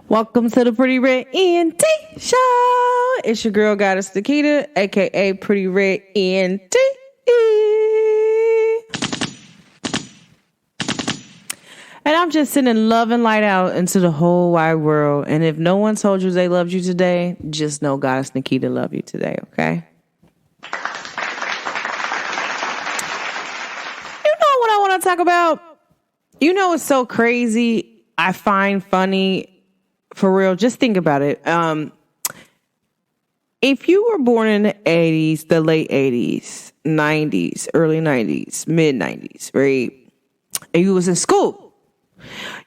Welcome to the Pretty Red ENT Show. It's your girl, Goddess Nikita, a.k.a. Pretty Red ENT. And I'm just sending love and light out into the whole wide world. And if no one told you they loved you today, just know Goddess Nikita loved you today, okay? You know what I want to talk about? You know what's so crazy? I find funny. For real, just think about it. If you were born in the 80s, the late 80s, 90s, early 90s, mid 90s, right? And you was in school,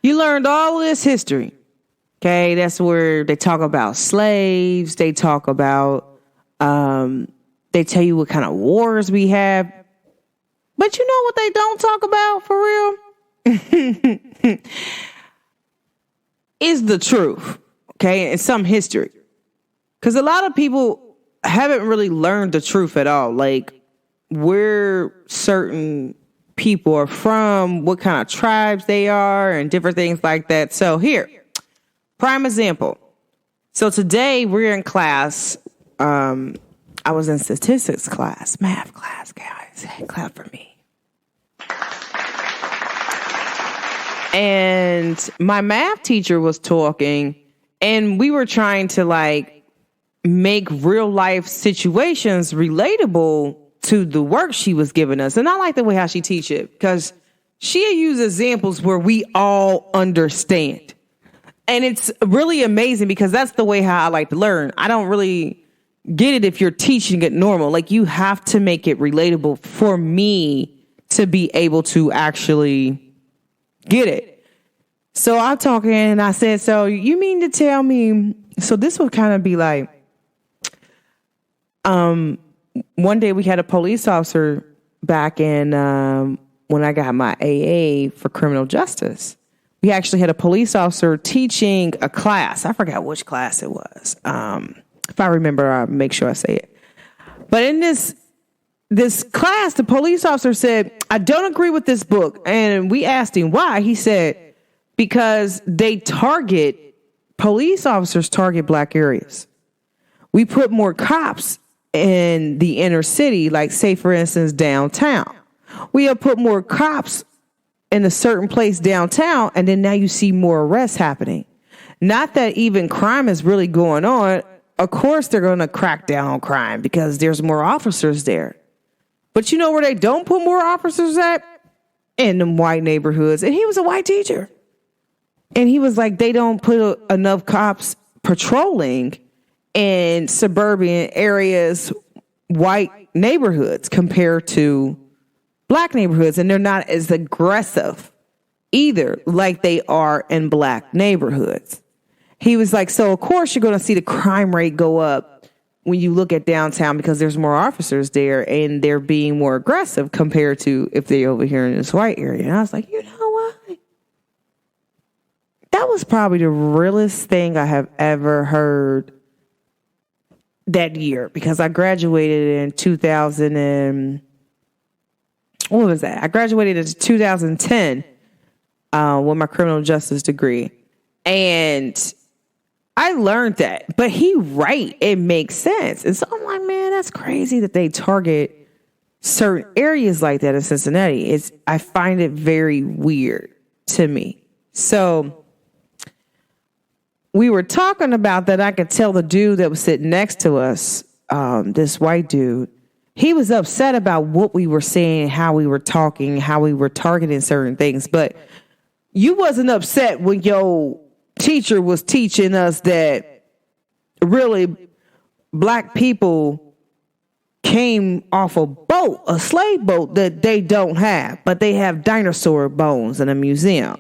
you learned all this history. Okay, that's where they talk about slaves. They talk about, they tell you what kind of wars we have. But you know what they don't talk about for real? Is the truth, okay, and some history. Because a lot of people haven't really learned the truth at all, like where certain people are from, what kind of tribes they are, and different things like that. So here, prime example. So today we're in class. I was in statistics class, math class, guys. Clap for me. And my math teacher was talking, and we were trying to like make real life situations relatable to the work she was giving us. And I like the way how she teach it, because she'll use examples where we all understand. And it's really amazing, because that's the way how I like to learn. I don't really get it if you're teaching it normal. Like, you have to make it relatable for me to be able to actually get it. So I'm talking and I said, so you mean to tell me, so this would kind of be like, one day we had a police officer back in, when I got my AA for criminal justice. We actually had a police officer teaching a class. I forgot which class it was. If I remember, I'll make sure I say it. But in this class, the police officer said, I don't agree with this book. And we asked him why. He said, because police officers target black areas. We put more cops in the inner city, like say, for instance, downtown. We have put more cops in a certain place downtown, and then now you see more arrests happening. Not that even crime is really going on. Of course, they're going to crack down on crime because there's more officers there. But you know where they don't put more officers at? In them white neighborhoods. And he was a white teacher. And he was like, they don't put enough cops patrolling in suburban areas, white neighborhoods, compared to black neighborhoods. And they're not as aggressive either, like they are in black neighborhoods. He was like, so of course you're going to see the crime rate go up when you look at downtown, because there's more officers there and they're being more aggressive compared to if they're over here in this white area. And I was like, you know what? That was probably the realest thing I have ever heard that year, because I graduated in 2000 and what was that? I graduated in 2010 with my criminal justice degree. And I learned that, but he right. It makes sense. And so I'm like, man, that's crazy that they target certain areas like that in Cincinnati. I find it very weird to me. So we were talking about that. I could tell the dude that was sitting next to us, this white dude, he was upset about what we were saying, how we were talking, how we were targeting certain things. But you wasn't upset when your teacher was teaching us that really black people came off a boat, a slave boat that they don't have, but they have dinosaur bones in a museum.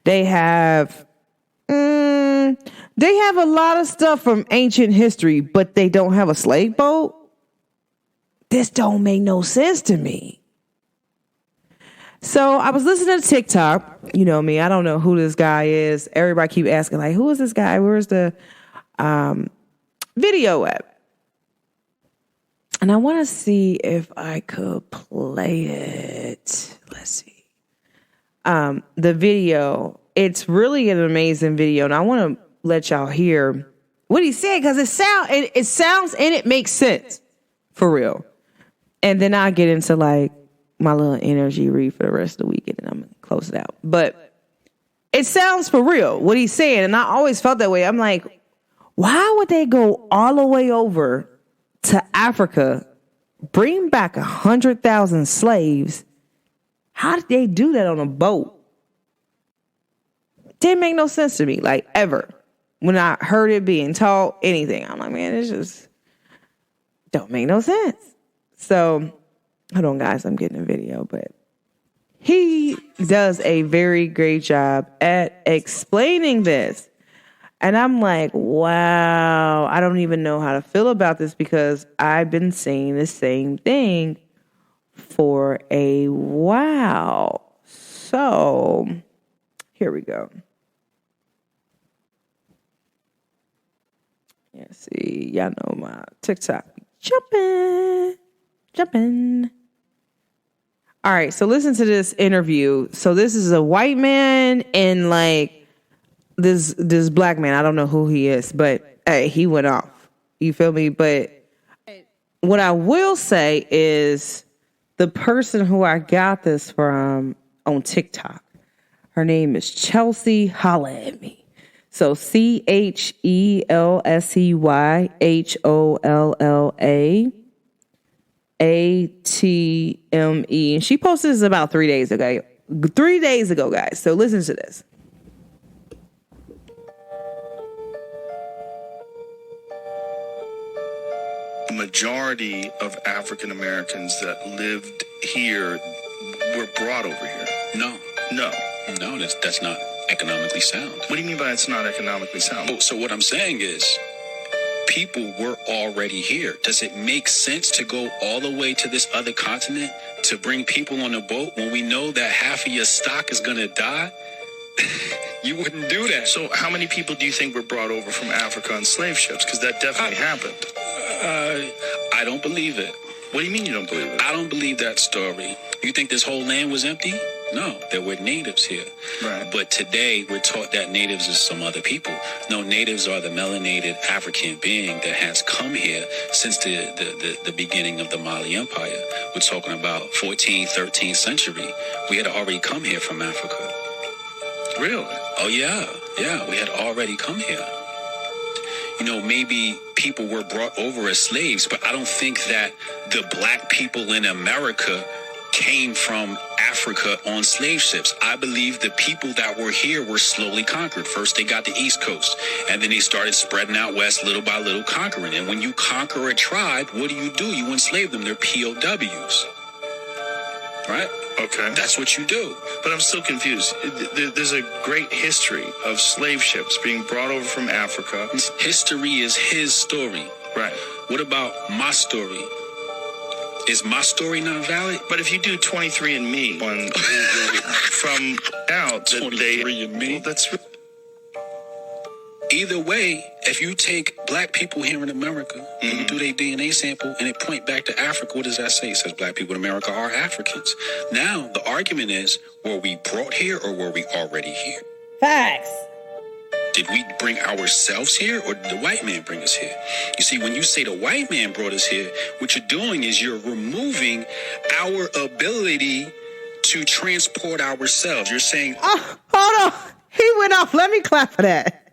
They have a lot of stuff from ancient history, but they don't have a slave boat. This don't make no sense to me. So I was listening to TikTok. You know me, I don't know who this guy is. Everybody keep asking, like, who is this guy? Where's the video at? And I want to see if I could play it. Let's see. The video, it's really an amazing video. And I want to let y'all hear what he said because it sounds and it makes sense for real. And then I get into like my little energy read for the rest of the weekend and I'm gonna close it out. But it sounds for real what he's saying, and I always felt that way. I'm like, why would they go all the way over to Africa, bring back 100,000 slaves? How did they do that on a boat? Didn't make no sense to me, like ever. When I heard it being taught, anything, I'm like, man, it just don't make no sense. So, hold on, guys, I'm getting a video, but he does a very great job at explaining this. And I'm like, wow, I don't even know how to feel about this because I've been saying the same thing for a while. So, here we go. Yeah, see, y'all know my TikTok. Jumping. All right, so listen to this interview. So this is a white man and like this black man. I don't know who he is, but hey, he went off. You feel me? But what I will say is the person who I got this from on TikTok, her name is Chelsea Holla at Me. So CHELSEYHOLLA ATME. And she posted this about 3 days ago. 3 days ago, guys. So listen to this. The majority of African Americans that lived here were brought over here. No, that's not economically sound. What do you mean by it's not economically sound? Oh, so what I'm saying is, people were already here. Does it make sense to go all the way to this other continent to bring people on a boat when we know that half of your stock is going to die? You wouldn't do that. So how many people do you think were brought over from Africa on slave ships? Because that definitely happened. I don't believe it. What do you mean you don't believe it? I don't believe that story. You think this whole land was empty? No, there were natives here. Right. But today we're taught that natives is some other people. No, natives are the melanated African being that has come here since the beginning of the Mali Empire. We're talking about 14th, 13th century. We had already come here from Africa. Really? Oh, yeah, we had already come here. You know, maybe people were brought over as slaves, but I don't think that the black people in America came from Africa on slave ships. I believe the people that were here were slowly conquered. First, they got the East Coast, and then they started spreading out west little by little, conquering. And when you conquer a tribe, what do? You enslave them. They're POWs. Right? Okay. That's what you do. But I'm still confused. There's a great history of slave ships being brought over from Africa. History is his story. Right. What about my story? Is my story not valid? But if you do 23andMe from out, 23andMe? Well, that's either way, if you take black people here in America and you do their DNA sample and it point back to Africa, what does that say? It says black people in America are Africans. Now, the argument is, were we brought here or were we already here? Facts. Did we bring ourselves here or did the white man bring us here? You see, when you say the white man brought us here, what you're doing is you're removing our ability to transport ourselves. You're saying, oh, hold on. He went off. Let me clap for that.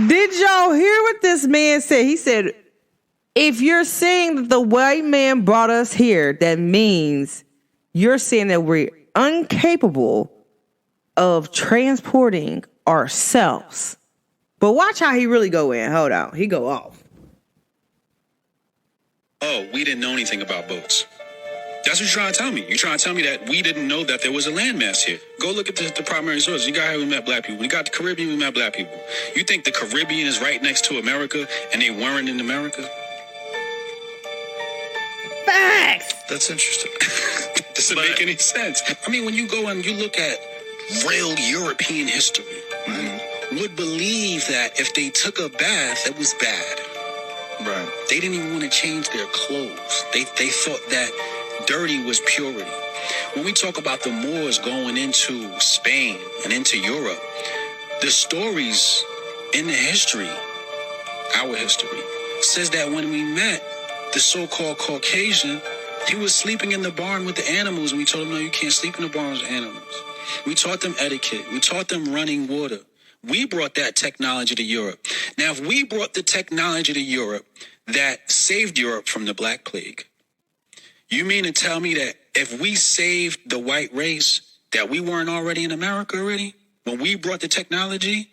Did y'all hear what this man said? He said, if you're saying that the white man brought us here, that means you're saying that we're incapable of transporting ourselves. But watch how he really go in. Hold on. He go off. oh, we didn't know anything about boats. That's what you're trying to tell me. You're trying to tell me that we didn't know that there was a landmass here. Go look at the primary sources. You got here, we met black people. We got the Caribbean, we met black people. You think the Caribbean is right next to America and they weren't in America? Facts. That's interesting. Doesn't make any sense. I mean, when you go and you look at real European history, would believe that if they took a bath, that was bad. Right. They didn't even want to change their clothes. They thought that dirty was purity. When we talk about the Moors going into Spain and into Europe, the stories in the history, our history, says that when we met the so-called Caucasian, he was sleeping in the barn with the animals, and we told him, no, you can't sleep in the barn with animals. We taught them etiquette. We taught them running water. We brought that technology to Europe. Now, if we brought the technology to Europe that saved Europe from the Black Plague, you mean to tell me that if we saved the white race, that we weren't already in America already? When we brought the technology?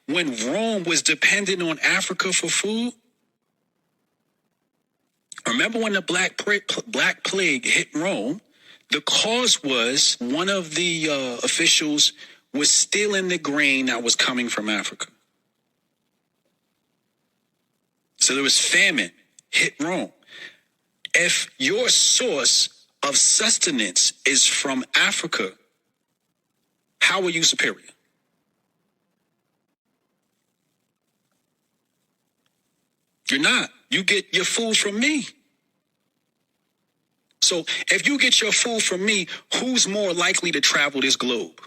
When Rome was dependent on Africa for food? Remember when the Black Plague hit Rome? The cause was one of the officials was stealing the grain that was coming from Africa. So there was famine, hit Rome. If your source of sustenance is from Africa, how are you superior? You're not. You get your food from me. So if you get your food from me, who's more likely to travel this globe?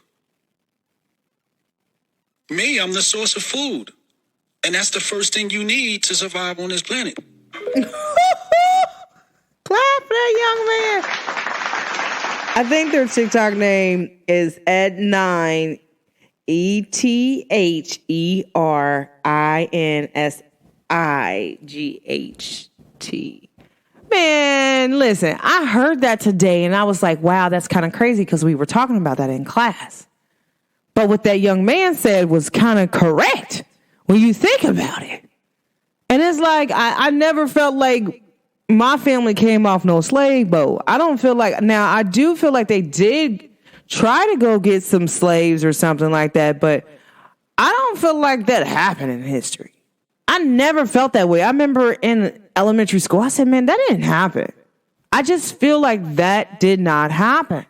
Me, I'm the source of food. And that's the first thing you need to survive on this planet. Clap for that young man. I think their TikTok name is Ed9, ETHERINSIGHT. Man, listen, I heard that today and I was like, wow, that's kind of crazy because we were talking about that in class. But what that young man said was kind of correct when you think about it. And it's like, I never felt like my family came off no slave boat. I don't feel like, now I do feel like they did try to go get some slaves or something like that, but I don't feel like that happened in history. I never felt that way. I remember in elementary school, I said, man, that didn't happen. I just feel like that did not happen.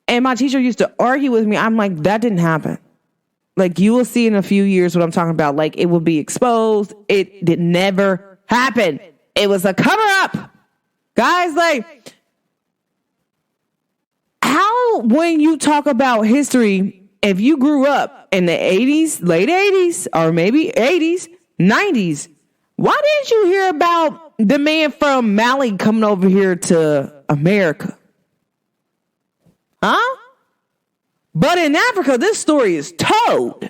And my teacher used to argue with me. I'm like, that didn't happen. Like, you will see in a few years what I'm talking about. Like, it will be exposed. It did never happen. It was a cover up. Guys, like, how, when you talk about history, if you grew up in the 80s, late 80s, or maybe 80s, 90s, why didn't you hear about the man from Mali coming over here to America? Huh? But in Africa, this story is told.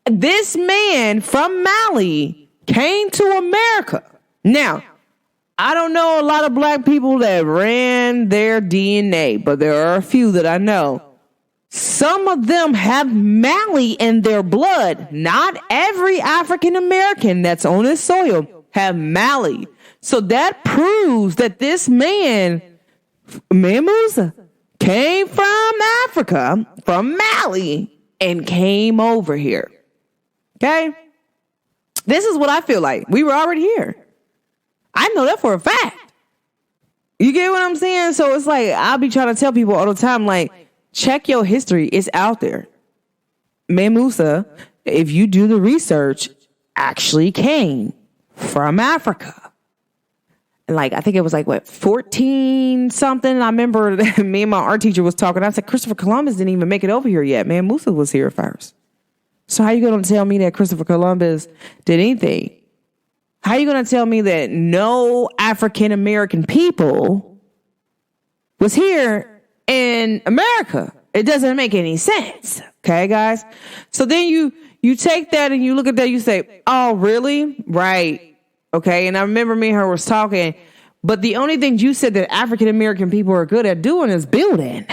This man from Mali came to America. Now, I don't know a lot of black people that ran their DNA, but there are a few that I know. Some of them have Mali in their blood. Not every African American that's on this soil have Mali. So that proves that this man, Musa, came from Africa, from Mali, and came over here. Okay? This is what I feel like. We were already here. I know that for a fact. You get what I'm saying? So it's like, I'll be trying to tell people all the time, like, check your history. It's out there. Musa, if you do the research, actually came from Africa. Like, I think it was like, 14 something. I remember me and my art teacher was talking. I said, Christopher Columbus didn't even make it over here yet. Man, Musa was here first. So how you going to tell me that Christopher Columbus did anything? How you going to tell me that no African American people was here in America? It doesn't make any sense. Okay, guys? So then you take that and you look at that, you say, oh, really? Right. Okay, and I remember me and her was talking, but the only thing you said that African American people are good at doing is building.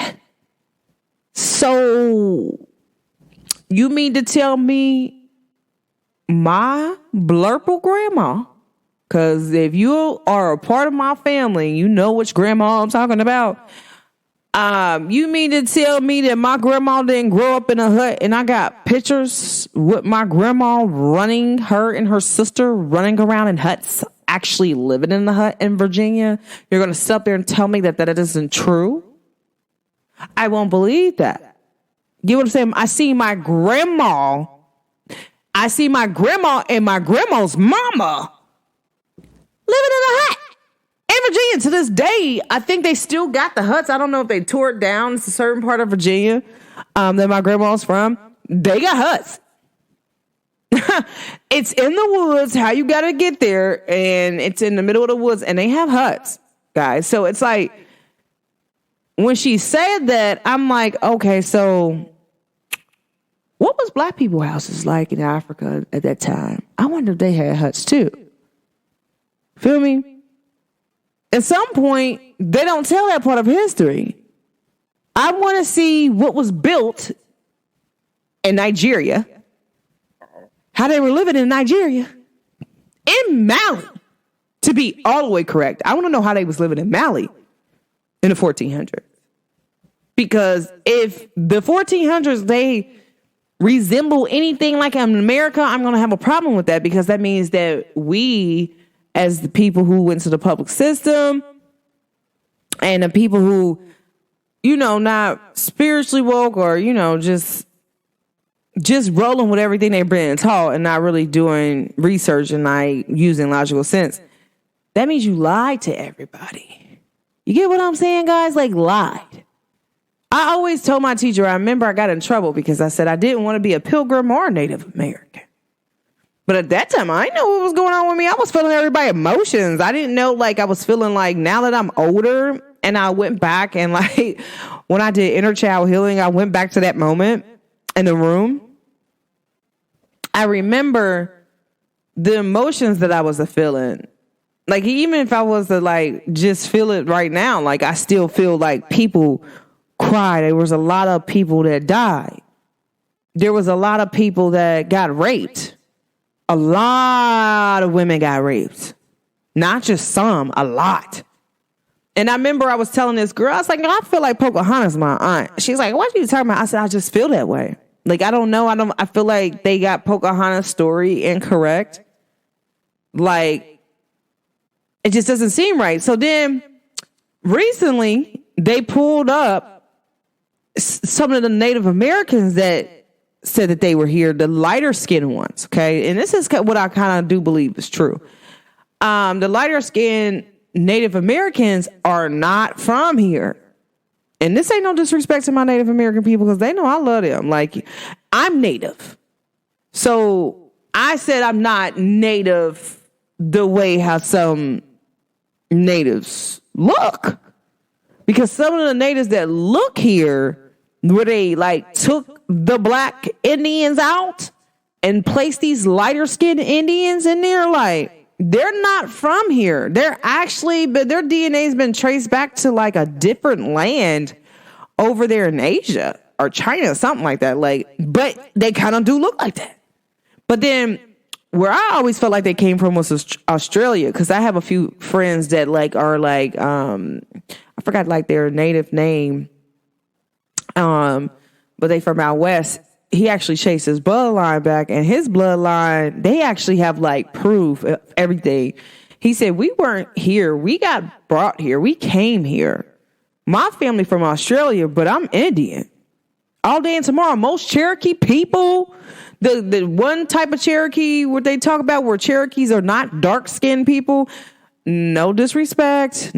So you mean to tell me my blurple grandma, because if you are a part of my family, you know which grandma I'm talking about. You mean to tell me that my grandma didn't grow up in a hut and I got pictures with my grandma running, her and her sister running around in huts, actually living in the hut in Virginia? You're going to sit up there and tell me that isn't true? I won't believe that. You know what I'm saying? I see my grandma and my grandma's mama living in a hut in Virginia, to this day, I think they still got the huts. I don't know if they tore it down. It's a certain part of Virginia that my grandma's from. They got huts. It's in the woods, how you got to get there, and it's in the middle of the woods, and they have huts, guys. So it's like, when she said that, I'm like, okay, so what was black people houses like in Africa at that time? I wonder if they had huts too. Feel me? At some point, they don't tell that part of history. I want to see what was built in Nigeria, how they were living in Nigeria, in Mali, to be all the way correct. I want to know how they was living in Mali in the 1400s. Because if the 1400s, they resemble anything like in America, I'm going to have a problem with that, because that means that we, as the people who went to the public system and the people who, you know, not spiritually woke or, you know, just rolling with everything they've been taught and not really doing research and like using logical sense, that means you lied to everybody. You get what I'm saying, guys? Like, lied. I always told my teacher, I remember I got in trouble because I said I didn't want to be a Pilgrim or a Native American. But at that time, I didn't know what was going on with me. I was feeling everybody's emotions. I didn't know, like, I was feeling like, now that I'm older, and I went back and, like, when I did inner child healing, I went back to that moment in the room. I remember the emotions that I was feeling. Like, even if I was to, like, just feel it right now, like, I still feel like people cried. There was a lot of people that died. There was a lot of people that got raped. A lot of women got raped. Not just some, a lot. And I remember I was telling this girl, I was like, I feel like Pocahontas, my aunt. She's like, what are you talking about? I said, I just feel that way. Like, I don't know. I feel like they got Pocahontas' story incorrect. Like, it just doesn't seem right. So then recently they pulled up some of the Native Americans that said that they were here, the lighter skinned ones. Okay. And this is what I kind of do believe is true. The lighter skinned Native Americans are not from here. And this ain't no disrespect to my Native American people, because they know I love them. Like, I'm Native. So I said I'm not Native the way how some natives look. Because some of the natives that look here, where they like took the black Indians out and placed these lighter skinned Indians in there, like, they're not from here. They're actually, but their DNA's been traced back to like a different land over there in Asia or China, something like that. Like, but they kind of do look like that. But then where I always felt like they came from was Australia, because I have a few friends that like are like, I forgot like their native name, but they from out west. He actually chased his bloodline back, and his bloodline, they actually have like proof of everything. He said, we weren't here. We got brought here. We came here. My family from Australia, but I'm Indian. All day and tomorrow, most Cherokee people, the one type of Cherokee where they talk about where Cherokees are not dark-skinned people. No disrespect,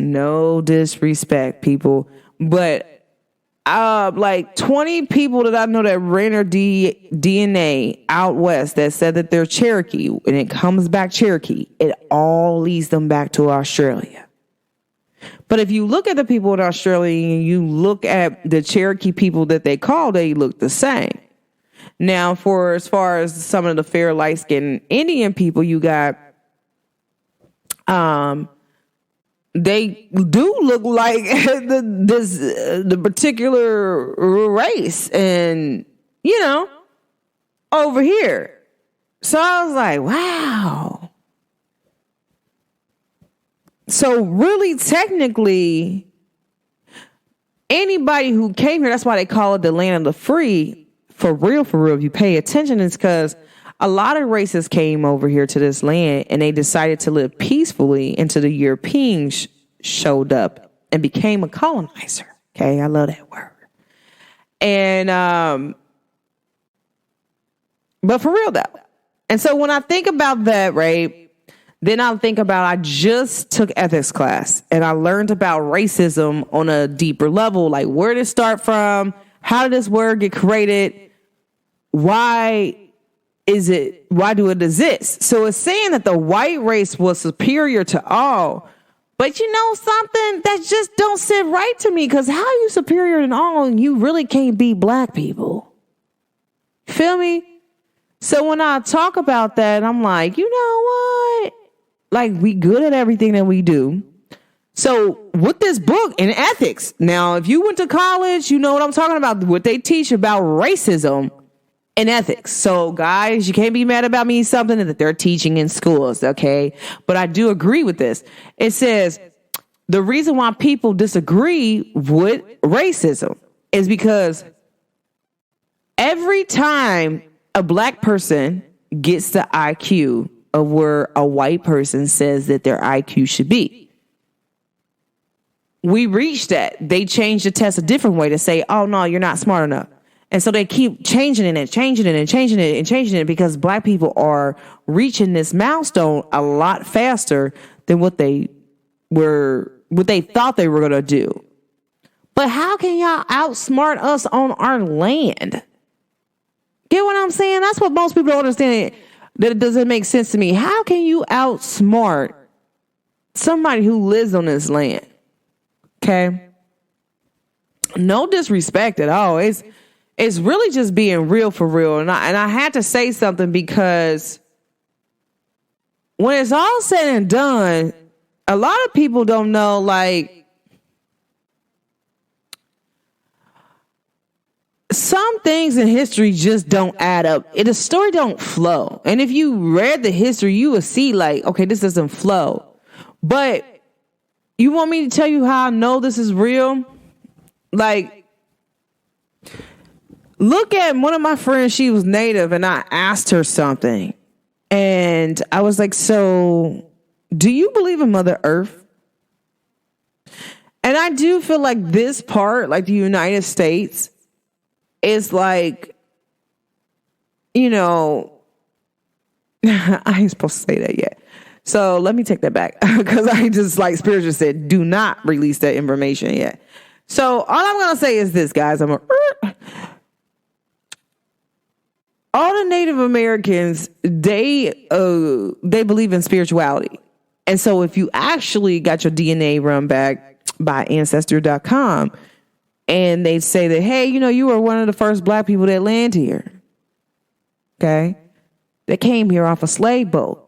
people. But like 20 people that I know that ran their DNA out west that said that they're Cherokee, and it comes back Cherokee, it all leads them back to Australia. But if you look at the people in Australia and you look at the Cherokee people that they call, they look the same. Now, for as far as some of the fair, light-skinned Indian people, you got, they do look like the particular race, and you know, over here. So I was like, wow. So really, technically, anybody who came here, that's why they call it the land of the free. For real, if you pay attention, it's because a lot of races came over here to this land and they decided to live peacefully until the Europeans showed up and became a colonizer. Okay, I love that word. And, but for real though. And so when I think about that, right, then I'll think about, I just took ethics class and I learned about racism on a deeper level. Like, where did it start from? How did this word get created? Why do it exist? So it's saying that the white race was superior to all. But you know something? That just don't sit right to me, because how are you superior than all and you really can't beat black people? Feel me? So when I talk about that, I'm like, you know what? Like, we good at everything that we do. So with this book in ethics, now, if you went to college, you know what I'm talking about, what they teach about racism and ethics. So guys, you can't be mad about me something that they're teaching in schools, okay? But I do agree with this. It says the reason why people disagree with racism is because every time a black person gets the IQ of where a white person says that their IQ should be, we reach that. They change the test a different way to say, oh no, you're not smart enough. And so they keep changing it and changing it and changing it and changing it, because black people are reaching this milestone a lot faster than what they thought they were going to do. But how can y'all outsmart us on our land? Get what I'm saying? That's what most people don't understand. That it doesn't make sense to me. How can you outsmart somebody who lives on this land? Okay. No disrespect at all. It's really just being real for real. And I had to say something, because when it's all said and done, a lot of people don't know, like, some things in history just don't add up. The story don't flow. And if you read the history, you will see, like, okay, this doesn't flow. But you want me to tell you how I know this is real? Like, look at one of my friends. She was Native, and I asked her something. And I was like, so do you believe in Mother Earth? And I do feel like this part, like the United States, is like, you know, I ain't supposed to say that yet. So let me take that back, because I just, like Spirit just said, do not release that information yet. So all I'm going to say is this, guys. All the Native Americans, they believe in spirituality. And so if you actually got your DNA run back by Ancestry.com, and they say that, hey, you know, you were one of the first black people that landed here. Okay? That came here off a slave boat.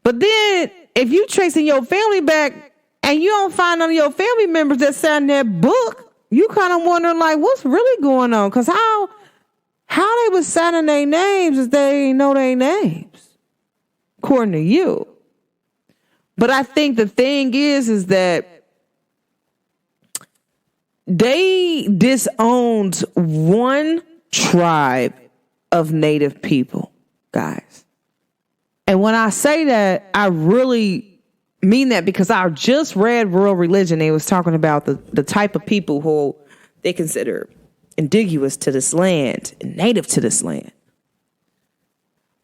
But then if you tracing your family back and you don't find none of your family members that signed that book, you kind of wondering, like, what's really going on? Because how they was signing their names if they ain't know their names, according to you. But I think the thing is that they disowned one tribe of Native people, guys. And when I say that, I really mean that, because I just read World Religion. They was talking about the type of people who they consider indigenous to this land and native to this land.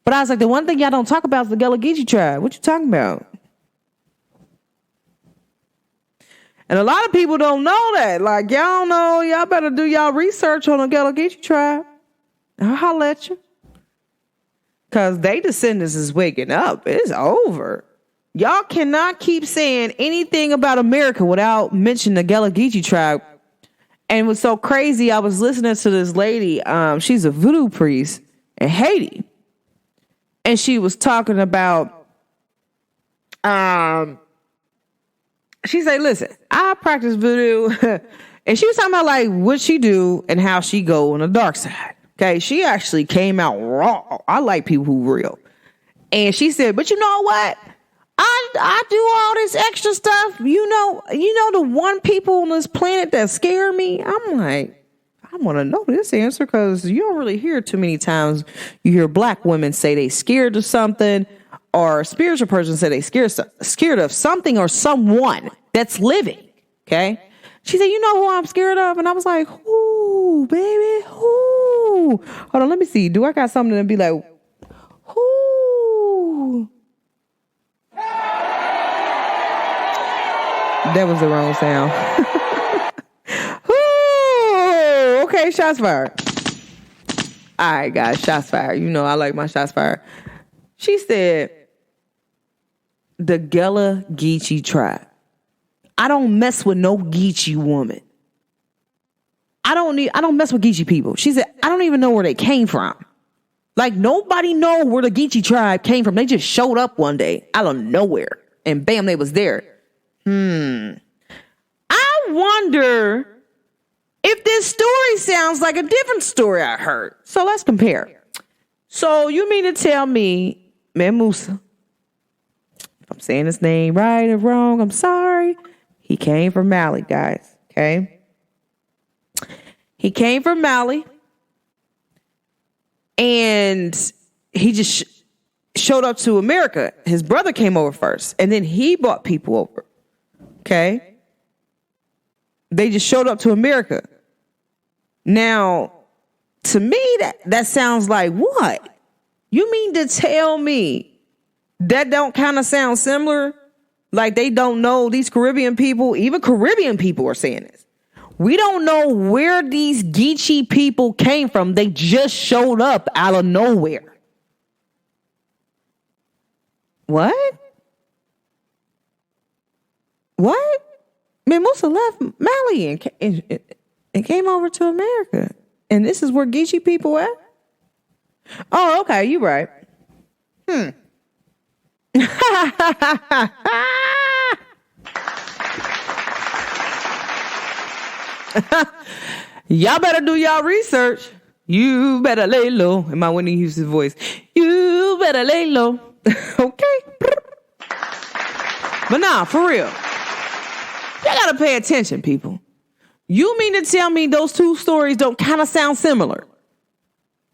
But I was like, the one thing y'all don't talk about is the Gullah Geechee tribe. What you talking about? And a lot of people don't know that. Like, y'all don't know. Y'all better do y'all research on the Gullah Geechee tribe. I'll holler at you. Because they descendants is waking up. It's over. Y'all cannot keep saying anything about America without mentioning the Gullah Geechee tribe. And it was so crazy. I was listening to this lady. She's a voodoo priest in Haiti. And she was talking about, she said, listen, I practice voodoo. And she was talking about, like, what she do and how she go on the dark side. Okay, she actually came out raw. I like people who real. And she said, but you know what? I do all this extra stuff. You know the one people on this planet that scare me? I'm like, I want to know this answer, because you don't really hear too many times. You hear black women say they scared of something, or a spiritual person say they scared of something or someone that's living. Okay? She said, you know who I'm scared of? And I was like, who, baby? Who? Hold on, let me see. Do I got something to be like, who? That was the wrong sound. Ooh, okay, shots fired. All right, guys, shots fired. You know I like my shots fired. She said, the Gullah Geechee tribe. I don't mess with no Geechee woman. I don't mess with Geechee people. She said, I don't even know where they came from. Like, nobody know where the Geechee tribe came from. They just showed up one day out of nowhere. And bam, they was there. I wonder if this story sounds like a different story I heard. So let's compare. So you mean to tell me, Man Musa, if I'm saying his name right or wrong, I'm sorry. He came from Mali, guys. Okay? He came from Mali. And he just showed up to America. His brother came over first. And then he brought people over. Okay? They just showed up to America. Now, to me, that sounds like what? You mean to tell me that don't kind of sound similar? Like they don't know these Caribbean people, even Caribbean people are saying this. We don't know where these Geechee people came from. They just showed up out of nowhere. What? Man, Musa left Mali and came over to America. And this is where Geechee people at? Oh, okay, you right. Y'all better do y'all research. You better lay low. In my Whitney Houston voice. You better lay low. Okay. But nah, for real. Y'all gotta pay attention, people. You mean to tell me those two stories don't kind of sound similar?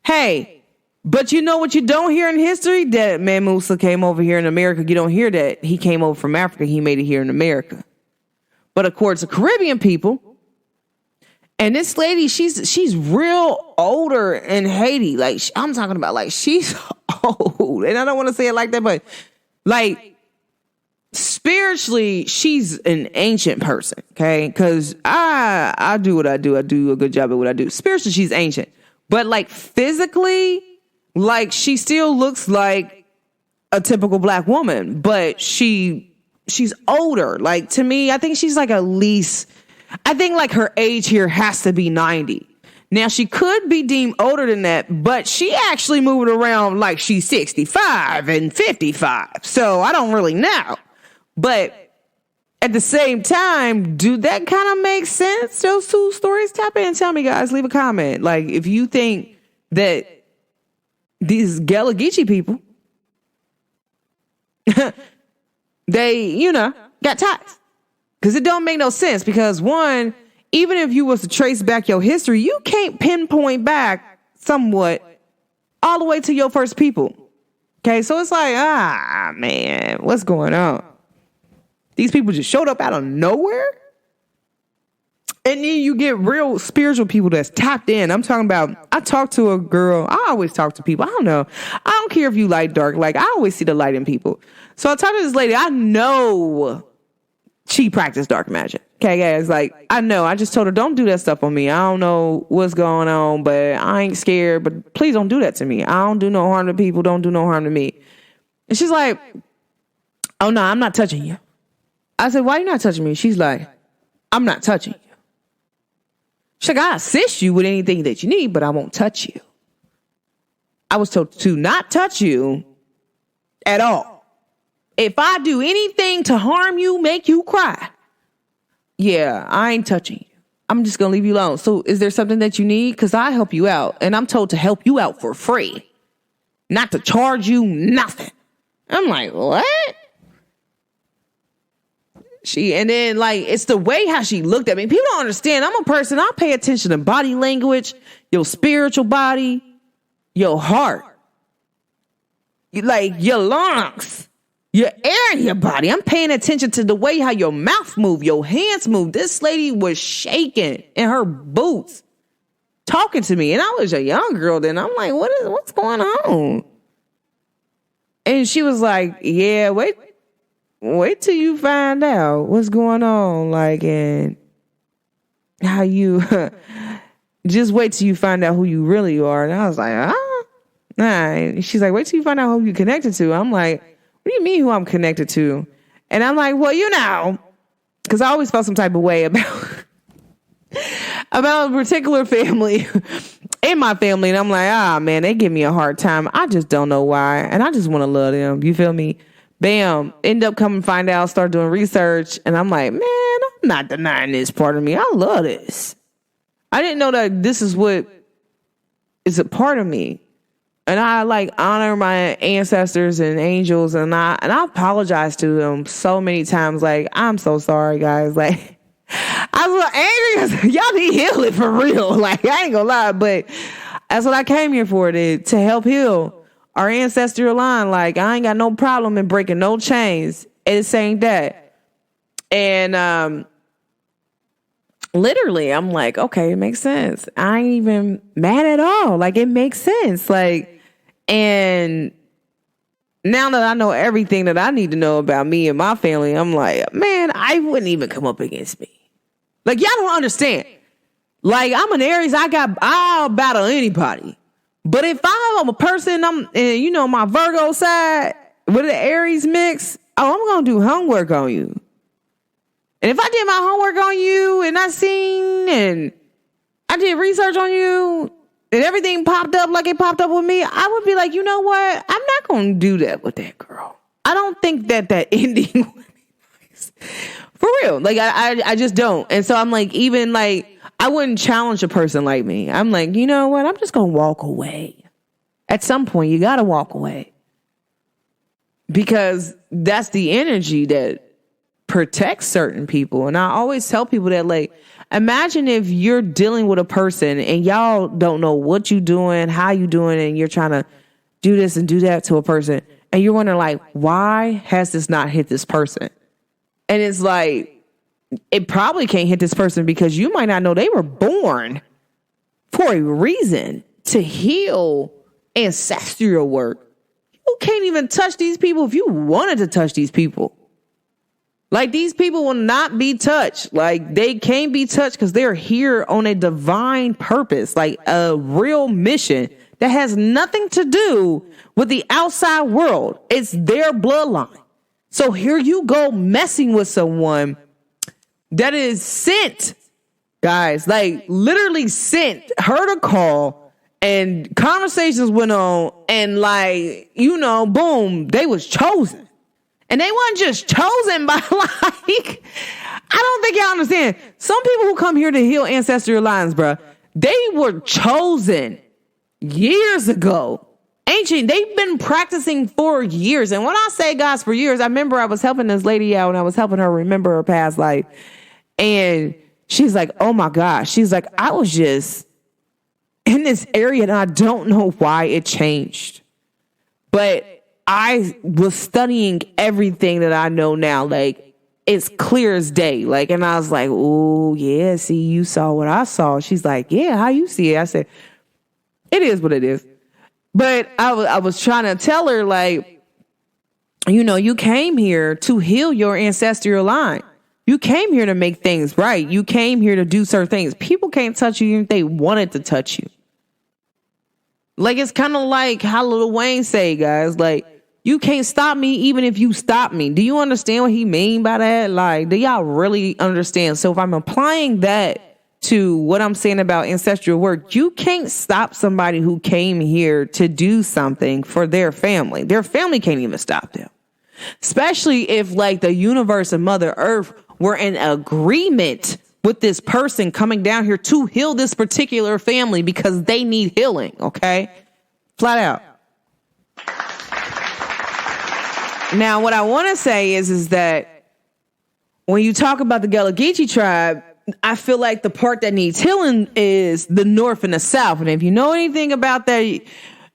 Hey, but you know what you don't hear in history? That Man Musa came over here in America. You don't hear that he came over from Africa. He made it here in America. But of course, the Caribbean people, and this lady, she's real older in Haiti. Like, I'm talking about, like, she's old. And I don't want to say it like that, but, like, spiritually, she's an ancient person, okay? Because I do what I do. I do a good job at what I do. Spiritually, she's ancient. But, like, physically, like, she still looks like a typical black woman. But she's older. Like, to me, I think she's, like, at least... I think like her age here has to be 90. Now she could be deemed older than that, but she actually moving around like she's 65 and 55. So I don't really know. But at the same time, do that kind of make sense? Those two stories? Tap in and tell me, guys. Leave a comment. Like if you think that these Gullah Geechee people, they, got ties. Because it don't make no sense. Because one, even if you was to trace back your history, you can't pinpoint back somewhat all the way to your first people. Okay, so it's like, man, what's going on? These people just showed up out of nowhere? And then you get real spiritual people that's tapped in. I'm talking about, I talked to a girl. I always talk to people. I don't know. I don't care if you light dark. Like, I always see the light in people. So I talked to this lady. I know she practiced dark magic. Okay, guys, like, I know. I just told her, don't do that stuff on me. I don't know what's going on, but I ain't scared. But please don't do that to me. I don't do no harm to people. Don't do no harm to me. And she's like, oh, no, I'm not touching you. I said, why are you not touching me? She's like, I'm not touching you. She's like, I'll assist you with anything that you need, but I won't touch you. I was told to not touch you at all. If I do anything to harm you, make you cry, yeah, I ain't touching you. I'm just going to leave you alone. So is there something that you need? Because I help you out. And I'm told to help you out for free. Not to charge you nothing. I'm like, what? And then, like, it's the way how she looked at me. People don't understand. I'm a person. I pay attention to body language, your spiritual body, your heart, like your lungs. Your air in your body. I'm paying attention to the way how your mouth move, your hands move. This lady was shaking in her boots, talking to me. And I was a young girl then. I'm like, what's going on? And she was like, yeah, wait wait till you find out what's going on, like, and how you, just wait till you find out who you really are. And I was like, nah. She's like, wait till you find out who you connected to. I'm like, what do you mean who I'm connected to? And I'm like, well, you know, because I always felt some type of way about a particular family in my family. And I'm like, man, they give me a hard time. I just don't know why. And I just want to love them. You feel me? Bam. End up coming find out, start doing research. And I'm like, man, I'm not denying this part of me. I love this. I didn't know that this is what is a part of me. And I like honor my ancestors and angels. And I apologize to them so many times. Like, I'm so sorry, guys. Like, I was angry because y'all need healing for real. Like, I ain't gonna lie, but that's what I came here for, to help heal our ancestral line. Like, I ain't got no problem in breaking no chains. It's saying that. And literally, I'm like, okay, it makes sense. I ain't even mad at all. Like, it makes sense. Like, and now that I know everything that I need to know about me and my family, I'm like, man, I wouldn't even come up against me. Like, y'all don't understand. Like, I'm an Aries. I'll battle anybody. But if I'm a person, you know, my Virgo side with the Aries mix, I'm going to do homework on you. And if I did my homework on you and I did research on you and everything popped up like it popped up with me, I would be like, you know what? I'm not going to do that with that girl. I don't think that ending would be nice. For real. Like, I just don't. And so I'm like, even like, I wouldn't challenge a person like me. I'm like, you know what? I'm just going to walk away. At some point, you got to walk away. Because that's the energy that protects certain people. And I always tell people that, like, imagine if you're dealing with a person and y'all don't know what you doing, how you doing, and you're trying to do this and do that to a person. And you're wondering, like, why has this not hit this person? And it's like, it probably can't hit this person because you might not know they were born for a reason, to heal ancestral work. You can't even touch these people if you wanted to touch these people. Like, these people will not be touched. Like, they can't be touched because they're here on a divine purpose, like a real mission that has nothing to do with the outside world. It's their bloodline. So here you go messing with someone that is sent, guys, like literally sent her to call, and conversations went on, and like, you know, boom, they was chosen. And they weren't just chosen by, like, I don't think y'all understand. Some people who come here to heal ancestral lines, bruh, they were chosen years ago. Ancient, they've been practicing for years. And when I say, guys, for years, I remember I was helping this lady out and I was helping her remember her past life. And she's like, oh my gosh. She's like, I was just in this area and I don't know why it changed. But I was studying everything that I know now. Like, it's clear as day. Like, and I was like, oh yeah, see, you saw what I saw. She's like, yeah, how you see it? I said, it is what it is. But I was trying to tell her, like, you know, you came here to heal your ancestral line. You came here to make things right. You came here to do certain things. People can't touch you even if they wanted to touch you. Like, it's kind of like how Lil Wayne say, guys, like, you can't stop me even if you stop me. Do you understand what he mean by that? Like, do y'all really understand? So if I'm applying that to what I'm saying about ancestral work, you can't stop somebody who came here to do something for their family. Their family can't even stop them. Especially if, like, the universe and Mother Earth were in agreement with this person coming down here to heal this particular family because they need healing, okay? Flat out. Now, what I want to say is that when you talk about the Gullah Geechee tribe, I feel like the part that needs healing is the North and the South. And if you know anything about that,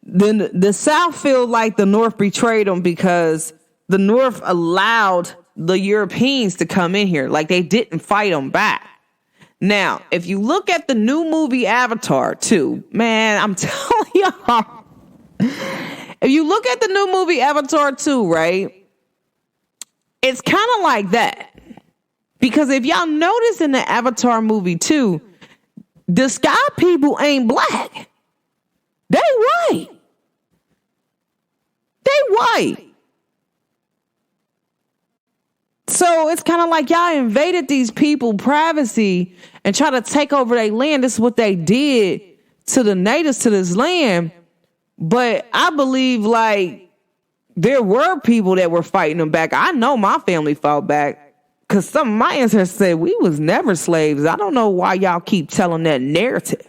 then the South feel like the North betrayed them because the North allowed the Europeans to come in here. Like, they didn't fight them back. Now, if you look at the new movie Avatar 2, man, I'm telling y'all, if you look at the new movie Avatar 2, right, it's kind of like that. Because if y'all notice in the Avatar movie too, the sky people ain't black. They white. They white. So it's kind of like y'all invaded these people privacy and try to take over their land. This is what they did to the natives to this land. But I believe like there were people that were fighting them back. I know my family fought back because some of my ancestors said we was never slaves. I don't know why y'all keep telling that narrative.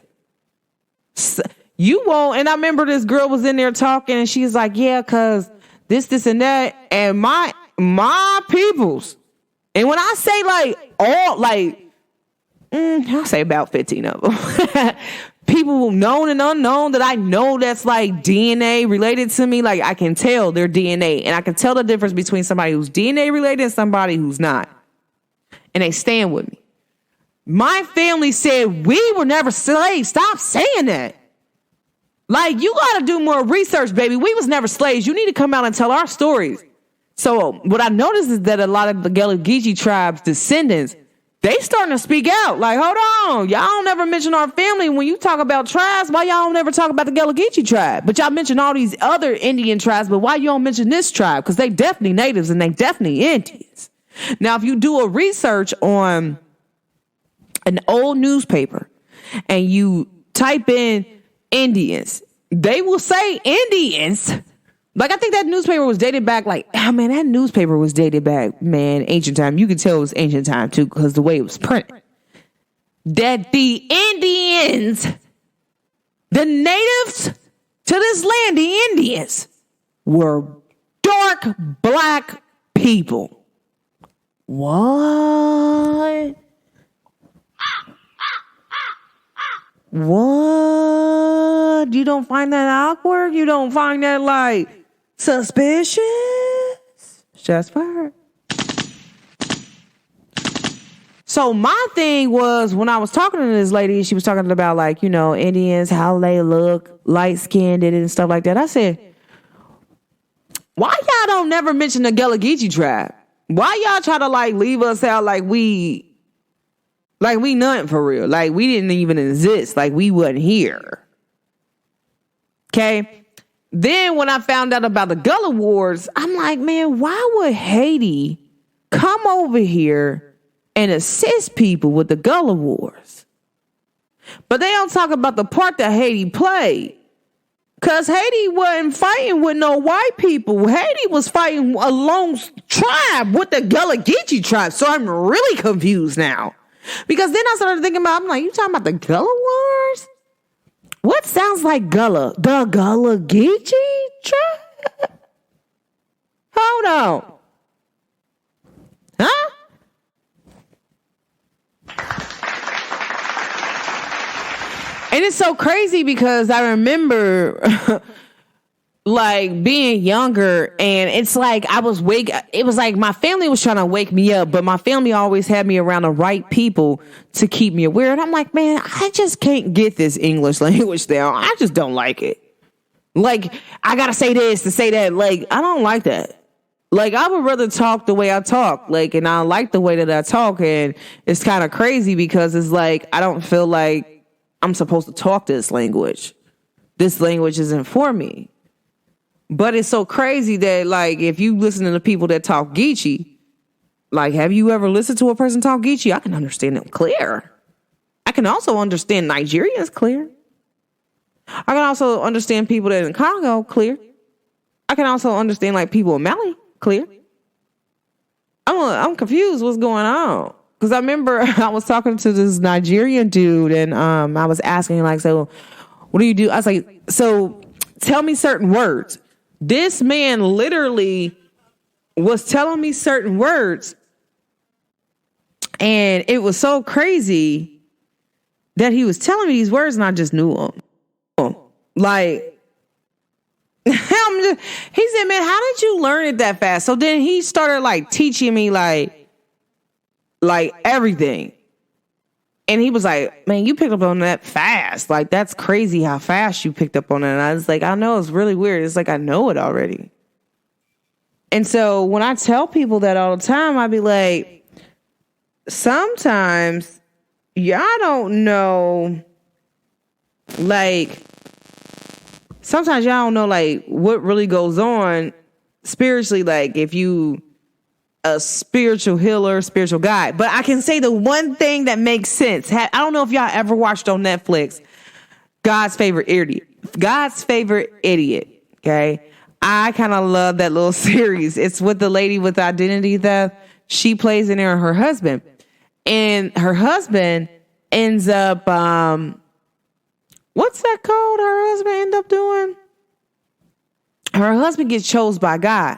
You won't. And I remember this girl was in there talking and she's like, yeah, because this, and that. And my peoples. And when I say like all, like, I'll say about 15 of them. People known and unknown that I know that's like DNA related to me. Like I can tell their DNA and I can tell the difference between somebody who's DNA related and somebody who's not. And they stand with me. My family said we were never slaves. Stop saying that. Like you got to do more research, baby. We was never slaves. You need to come out and tell our stories. So what I noticed is that a lot of the Gullah Geechee tribe's descendants, they starting to speak out. Like, hold on. Y'all don't ever mention our family. When you talk about tribes, why y'all don't ever talk about the Gullah Geechee tribe? But y'all mention all these other Indian tribes, but why you don't mention this tribe? Because they definitely natives and they definitely Indians. Now, if you do a research on an old newspaper and you type in Indians, they will say Indians. Like, I think that newspaper was dated back, like, oh, man, that newspaper was dated back, man, ancient time. You can tell it was ancient time, too, because the way it was printed. That the Indians, the natives to this land, the Indians, were dark black people. What? What? You don't find that awkward? You don't find that, like, suspicious? Just for her. So my thing was when I was talking to this lady, she was talking about like, you know, Indians, how they look, light skinned and stuff like that. I said, why y'all don't never mention the Gullah Geechee tribe? Why y'all try to like leave us out like we nothing for real? Like we didn't even exist. Like we wasn't here. Okay. Then when I found out about the Gullah Wars, I'm like, man, why would Haiti come over here and assist people with the Gullah Wars? But they don't talk about the part that Haiti played. Because Haiti wasn't fighting with no white people. Haiti was fighting a lone tribe with the Gullah Geechee tribe. So I'm really confused now. Because then I started thinking about, I'm like, you talking about the Gullah Wars? What sounds like Gullah? The Gullah Geechee tribe? Hold on. Huh? And it's so crazy because I remember like being younger and it's like it was like my family was trying to wake me up, but my family always had me around the right people to keep me aware. And I'm like, man, I just can't get this English language down. I just don't like it. Like, I gotta say this to say that. Like, I don't like that. Like, I would rather talk the way I talk. Like, and I like the way that I talk. And it's kind of crazy because it's like, I don't feel like I'm supposed to talk this language. This language isn't for me. But it's so crazy that, like, if you listen to the people that talk Geechee, like, have you ever listened to a person talk Geechee? I can understand them clear. I can also understand Nigerians clear. I can also understand people that in Congo clear. I can also understand, like, people in Mali clear. I'm confused what's going on. Because I remember I was talking to this Nigerian dude and I was asking, like, so what do you do? I was like, so tell me certain words. This man literally was telling me certain words. And it was so crazy that he was telling me these words and I just knew them. Like, he said, man, how did you learn it that fast? So then he started like teaching me like everything. And he was like, man, you picked up on that fast. Like, that's crazy how fast you picked up on it. And I was like, I know, it's really weird. It's like, I know it already. And so when I tell people that all the time, I be like, sometimes y'all don't know, like, sometimes y'all don't know, like, what really goes on spiritually, like, if you a spiritual healer, spiritual guide. But I can say the one thing that makes sense. I don't know if y'all ever watched on Netflix, God's Favorite Idiot. God's Favorite Idiot, okay? I kind of love that little series. It's with the lady with identity theft. She plays in there, her husband. And her husband ends up, what's that called? Her husband end up doing? Her husband gets chose by God,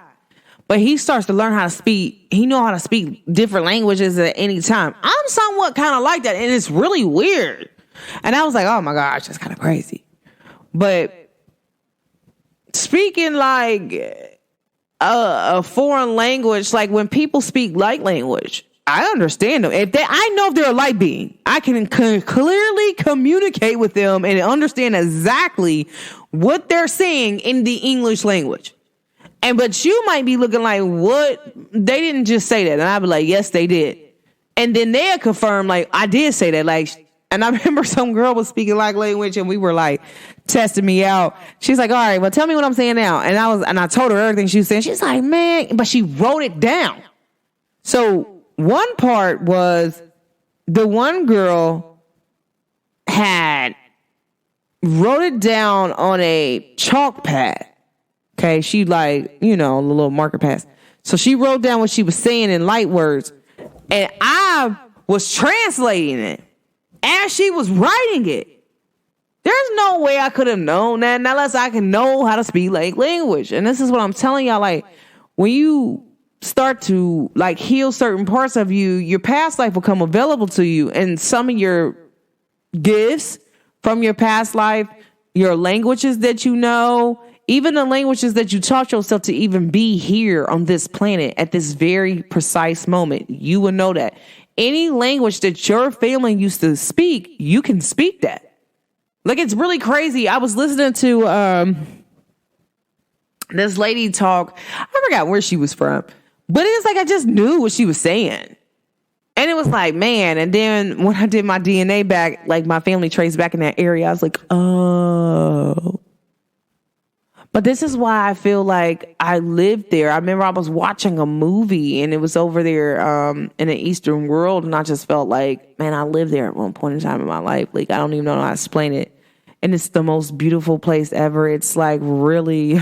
but he starts to learn how to speak. He know how to speak different languages at any time. I'm somewhat kind of like that, and it's really weird. And I was like, oh my gosh, that's kind of crazy. But speaking like a foreign language, like when people speak light language, I understand them. I know if they're a light being, I can clearly communicate with them and understand exactly what they're saying in the English language. But you might be looking like, what? They didn't just say that. And I'd be like, yes, they did. And then they'll confirm, like, I did say that. Like, and I remember some girl was speaking light language and we were like testing me out. She's like, all right, well, tell me what I'm saying now. And I told her everything she was saying. She's like, man, but she wrote it down. So one part was the one girl had wrote it down on a chalk pad. Okay, she like, a little marker pads. So she wrote down what she was saying in light words. And I was translating it as she was writing it. There's no way I could have known that unless I can know how to speak like language. And this is what I'm telling y'all, like, when you start to like heal certain parts of you, your past life will come available to you. And some of your gifts from your past life, your languages that you know, even the languages that you taught yourself to even be here on this planet at this very precise moment, you will know that. Any language that your family used to speak, you can speak that. Like, it's really crazy. I was listening to this lady talk. I forgot where she was from, but it was like I just knew what she was saying. And it was like, man. And then when I did my DNA back, like my family traced back in that area, I was like, oh. But this is why I feel like I lived there. I remember I was watching a movie and it was over there in the Eastern world. And I just felt like, man, I lived there at one point in time in my life. Like, I don't even know how to explain it. And it's the most beautiful place ever. It's like really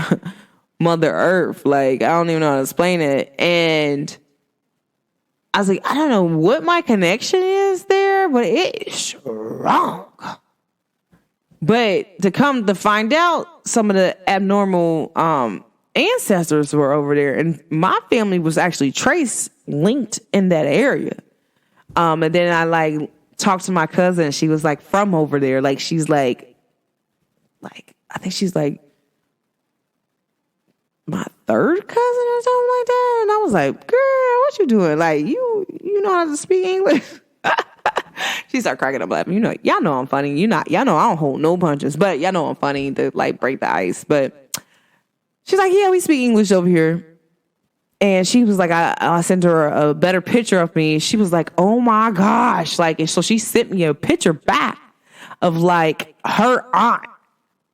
Mother Earth. Like, I don't even know how to explain it. And I was like, I don't know what my connection is there, but it is strong. But to come to find out, some of the abnormal ancestors were over there, and my family was actually linked in that area. And then I like talked to my cousin. She was like from over there. Like she's like I think she's like my third cousin or something like that. And I was like, girl, what you doing? Like you know how to speak English? She started cracking up laughing. Y'all know I'm funny. Y'all know I don't hold no punches, but y'all know I'm funny to like break the ice. But she's like, yeah, we speak English over here. And she was like, I sent her a better picture of me. She was like, oh my gosh. Like, and so she sent me a picture back of like her aunt.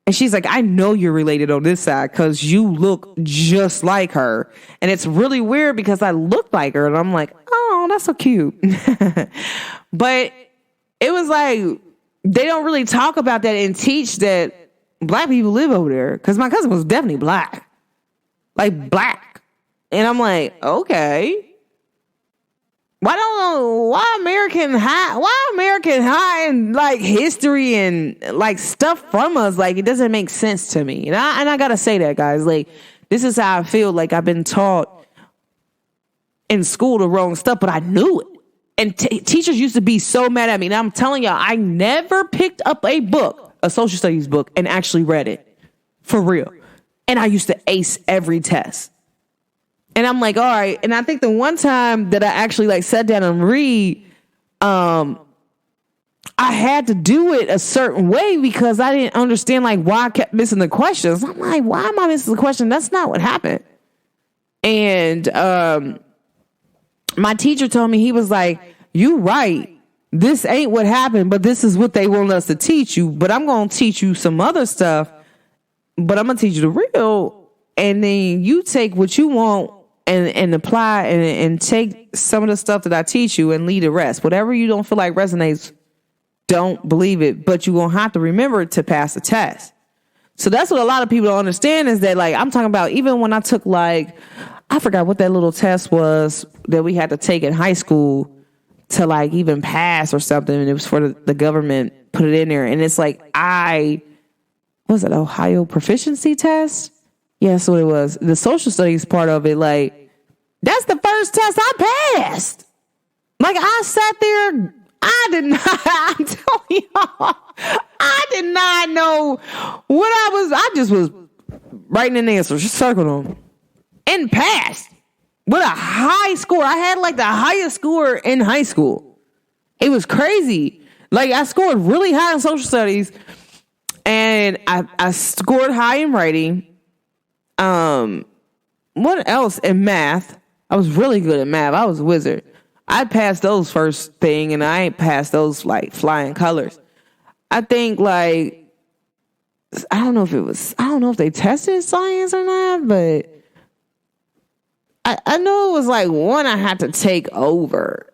And she's like, I know you're related on this side because you look just like her. And it's really weird because I look like her. And I'm like, oh, that's so cute. But it was like, they don't really talk about that and teach that black people live over there. Because my cousin was definitely black. Like black. And I'm like, okay. Why American hiding like history and like stuff from us? Like, it doesn't make sense to me. And I gotta say that, guys. Like, this is how I feel. Like, I've been taught in school the wrong stuff, but I knew it. And teachers used to be so mad at me. And I'm telling y'all, I never picked up a book, a social studies book, and actually read it for real. And I used to ace every test. And I'm like, all right. And I think the one time that I actually like sat down and read, I had to do it a certain way because I didn't understand like why I kept missing the questions. I'm like, why am I missing the question? That's not what happened. And my teacher told me, he was like, you right. This ain't what happened, but this is what they want us to teach you. But I'm going to teach you some other stuff, but I'm going to teach you the real. And then you take what you want and apply and take some of the stuff that I teach you and leave the rest. Whatever you don't feel like resonates, don't believe it, but you're going to have to remember it to pass the test. So that's what a lot of people don't understand is that, like, I'm talking about even when I took, like, I forgot what that little test was that we had to take in high school to, like, even pass or something. And it was for the government, put it in there. And it's like, was it Ohio proficiency test? Yeah, that's what it was. The social studies part of it, like, that's the first test I passed. Like, I sat there, I did not, I'm telling y'all, I did not know what I just was writing in answers, just circled them, and passed with a high score. I had, like, the highest score in high school. It was crazy. Like, I scored really high in social studies, and I scored high in writing. What else? In math. I was really good at math. I was a wizard. I passed those first thing, and I ain't passed those like flying colors. I think, like, I don't know if they tested science or not, but I know it was like one I had to take over.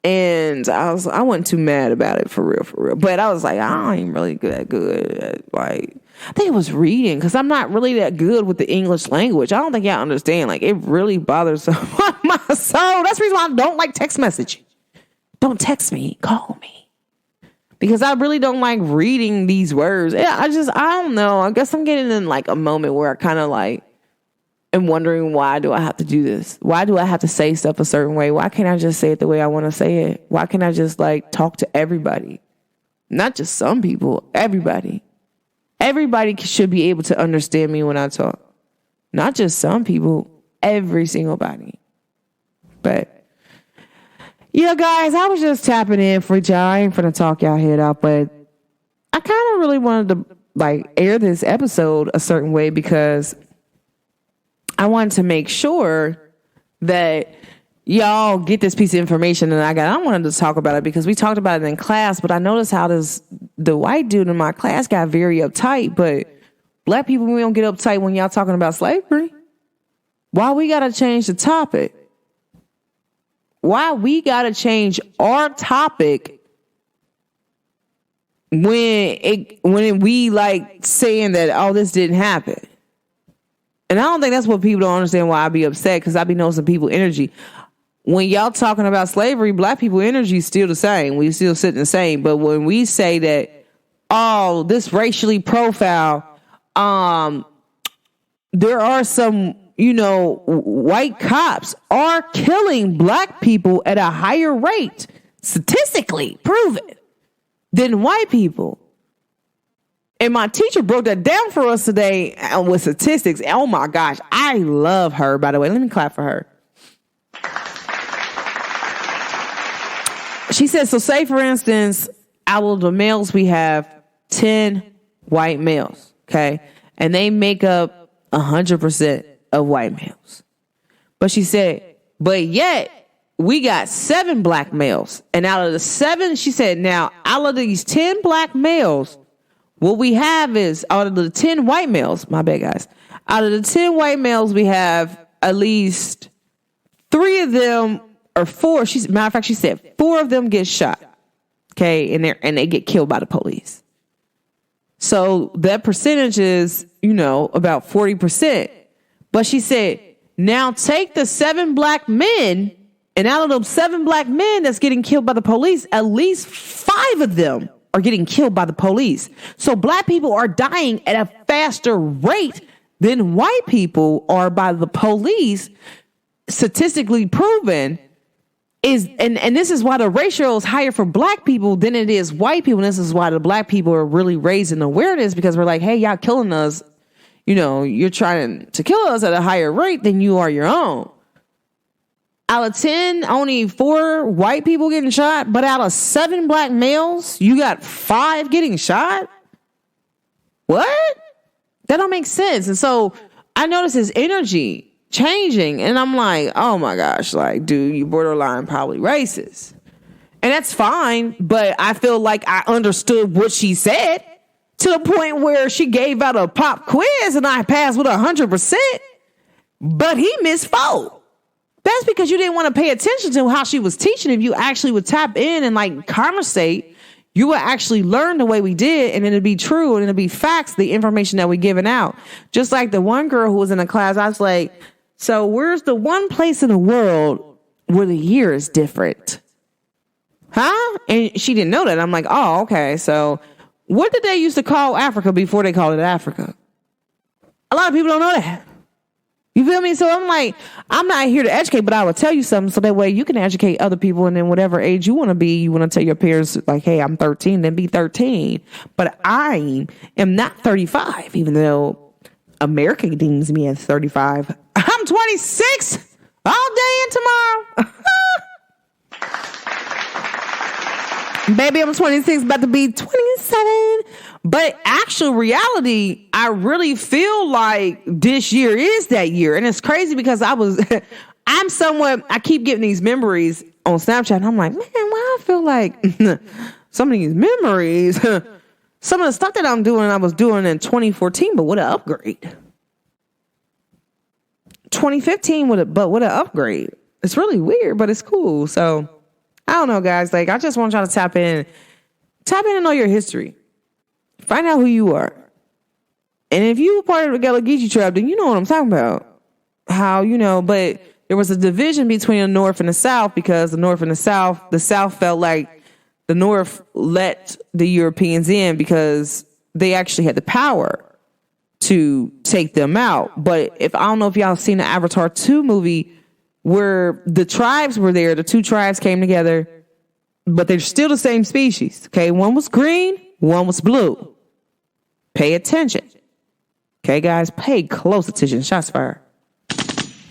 And I wasn't too mad about it for real. But I was like, I ain't really good at, like, I think it was reading, because I'm not really that good with the English language. I don't think y'all understand. Like, it really bothers my soul. That's the reason why I don't like text messaging. Don't text me. Call me. Because I really don't like reading these words. Yeah, I don't know. I guess I'm getting in, like, a moment where I kind of, like, am wondering, why do I have to do this? Why do I have to say stuff a certain way? Why can't I just say it the way I want to say it? Why can't I just, like, talk to everybody? Not just some people, everybody. Everybody should be able to understand me when I talk. Not just some people, every single body. But, yeah, guys, I was just tapping in for y'all. I ain't finna talk y'all head out, but I kind of really wanted to, like, air this episode a certain way, because I wanted to make sure that y'all get this piece of information that I wanted to talk about it because we talked about it in class, but I noticed how the white dude in my class got very uptight, but black people, we don't get uptight when y'all talking about slavery. Why we got to change the topic? Why we got to change our topic when we like saying that, oh, this didn't happen? And I don't think that's what people don't understand why I be upset, because I be knowing some people energy. When y'all talking about slavery, black people energy is still the same. We still sitting the same. But when we say that, oh, this racially profile, there are some, white cops are killing black people at a higher rate, statistically proven, than white people. And my teacher broke that down for us today with statistics. Oh my gosh, I love her, by the way. Let me clap for her. She said, so say, for instance, out of the males, we have 10 white males, okay? And they make up 100% of white males. But she said, but yet we got 7 black males. And out of the 7, she said, now, out of these 10 black males, what we have is, out of the 10 white males, my bad, guys, out of the 10 white males, we have at least 3 of them, or 4, matter of fact, she said 4 of them get shot, okay, and they get killed by the police. So that percentage is, about 40%. But she said, now take the 7 black men, and out of those 7 black men that's getting killed by the police, at least 5 of them are getting killed by the police. So black people are dying at a faster rate than white people are by the police, statistically proven. And this is why the ratio is higher for black people than it is white people. And this is why the black people are really raising awareness, because we're like, hey, y'all killing us. You're trying to kill us at a higher rate than you are your own. Out of 10, only 4 white people getting shot, but out of 7 black males, you got 5 getting shot? What? That don't make sense. And so I noticed his energy. changing. And I'm like, oh my gosh, like, dude, you borderline probably racist. And that's fine, but I feel like I understood what she said to the point where she gave out a pop quiz and I passed with 100%, but he missed 4. That's because you didn't want to pay attention to how she was teaching. If you actually would tap in and like conversate, you would actually learn the way we did, and it'd be true and it'd be facts, the information that we're giving out. Just like the one girl who was in the class, I was like, so where's the one place in the world where the year is different? Huh? And she didn't know that. I'm like, oh, okay. So what did they used to call Africa before they called it Africa? A lot of people don't know that. You feel me? So I'm like, I'm not here to educate, but I will tell you something so that way you can educate other people. And then whatever age you want to be, you want to tell your parents like, hey, I'm 13, then be 13. But I am not 35, even though America deems me as 35. I'm 26 all day and tomorrow. Baby, I'm 26, about to be 27. But actual reality, I really feel like this year is that year. And it's crazy because I keep getting these memories on Snapchat. And I'm like, man, why I feel like some of these memories, some of the stuff that I'm doing, I was doing in 2014, but what an upgrade. 2015, what an upgrade. It's really weird, but it's cool. So I don't know, guys. Like, I just want y'all to tap in and know your history. Find out who you are. And if you were part of the Gullah Geechee tribe, then you know what I'm talking about. How, but there was a division between the North and the South because the North and the South felt like the North let the Europeans in because they actually had the power to take them out. But I don't know if y'all seen the Avatar 2 movie where the tribes were there, the 2 tribes came together, but they're still the same species. Okay, one was green, one was blue. Pay attention. Okay, guys, pay close attention. Shots fired.